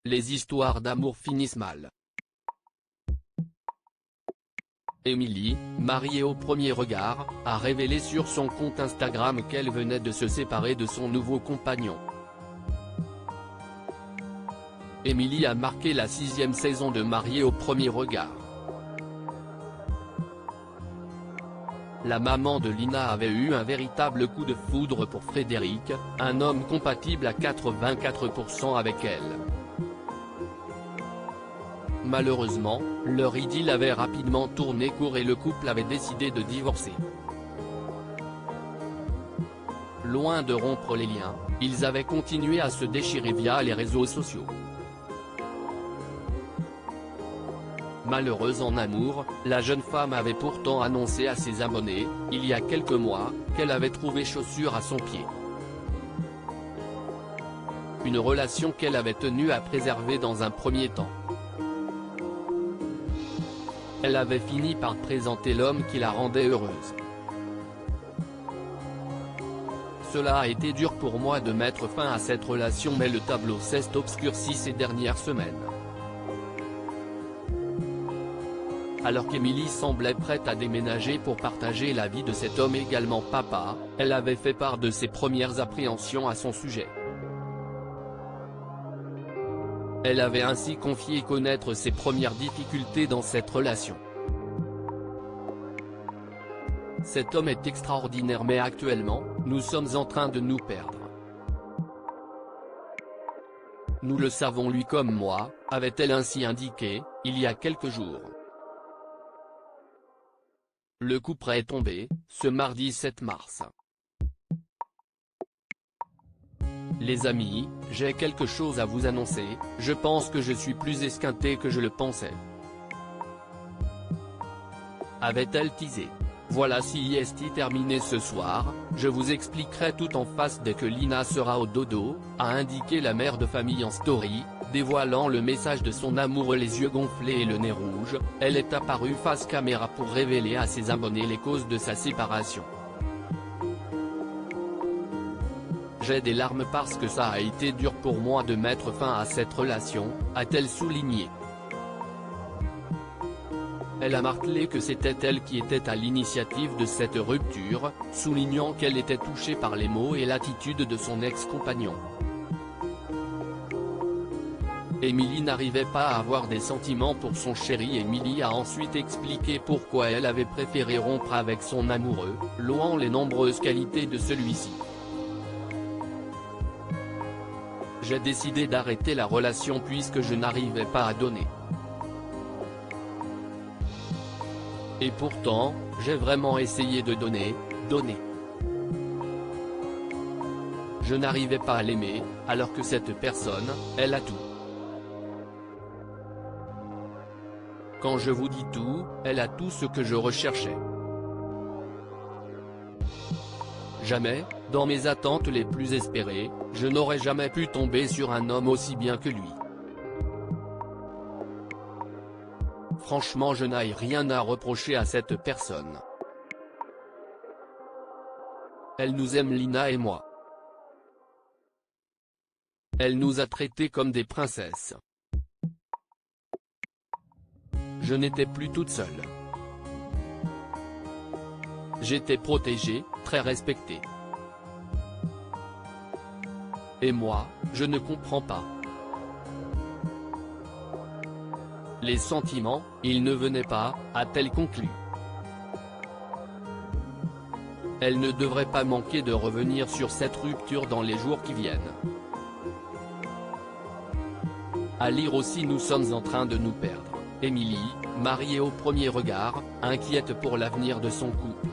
les histoires d'amour finissent mal. Émilie, mariée au premier regard, a révélé sur son compte Instagram qu'elle venait de se séparer de son nouveau compagnon. Émilie a marqué la 6e saison de Mariée au premier regard. La maman de Lina avait eu un véritable coup de foudre pour Frédéric, un homme compatible à 84% avec elle. Malheureusement, leur idylle avait rapidement tourné court et le couple avait décidé de divorcer. Loin de rompre les liens, ils avaient continué à se déchirer via les réseaux sociaux. Malheureuse en amour, la jeune femme avait pourtant annoncé à ses abonnés, il y a quelques mois, qu'elle avait trouvé chaussure à son pied. Une relation qu'elle avait tenu à préserver dans un premier temps. Elle avait fini par présenter l'homme qui la rendait heureuse. Cela a été dur pour moi de mettre fin à cette relation, mais le tableau s'est obscurci ces dernières semaines. Alors qu'Émilie semblait prête à déménager pour partager la vie de cet homme également papa, elle avait fait part de ses premières appréhensions à son sujet. Elle avait ainsi confié connaître ses premières difficultés dans cette relation. Cet homme est extraordinaire mais actuellement, nous sommes en train de nous perdre. Nous le savons lui comme moi, avait-elle ainsi indiqué, il y a quelques jours. Le couple est tombé, ce mardi 7 mars. Les amis, j'ai quelque chose à vous annoncer, je pense que je suis plus esquinté que je le pensais. Avait-elle teasé. Voilà si est terminé ce soir, je vous expliquerai tout en face dès que Lina sera au dodo, a indiqué la mère de famille en story, dévoilant le message de son amoureux les yeux gonflés et le nez rouge. Elle est apparue face caméra pour révéler à ses abonnés les causes de sa séparation. J'ai des larmes parce que ça a été dur pour moi de mettre fin à cette relation, a-t-elle souligné. Elle a martelé que c'était elle qui était à l'initiative de cette rupture, soulignant qu'elle était touchée par les mots et l'attitude de son ex-compagnon. Émilie n'arrivait pas à avoir des sentiments pour son chéri. Émilie a ensuite expliqué pourquoi elle avait préféré rompre avec son amoureux, louant les nombreuses qualités de celui-ci. J'ai décidé d'arrêter la relation puisque je n'arrivais pas à donner. Et pourtant, j'ai vraiment essayé de donner. Je n'arrivais pas à l'aimer, alors que cette personne, elle a tout. Quand je vous dis tout, elle a tout ce que je recherchais. Jamais, dans mes attentes les plus espérées, je n'aurais jamais pu tomber sur un homme aussi bien que lui. Franchement, je n'ai rien à reprocher à cette personne. Elle nous aime, Lina et moi. Elle nous a traités comme des princesses. Je n'étais plus toute seule. J'étais protégée, très respectée. Et moi, je ne comprends pas. Les sentiments, ils ne venaient pas, a-t-elle conclu. Elle ne devrait pas manquer de revenir sur cette rupture dans les jours qui viennent. À lire aussi, nous sommes en train de nous perdre. Émilie, mariée au premier regard, inquiète pour l'avenir de son couple.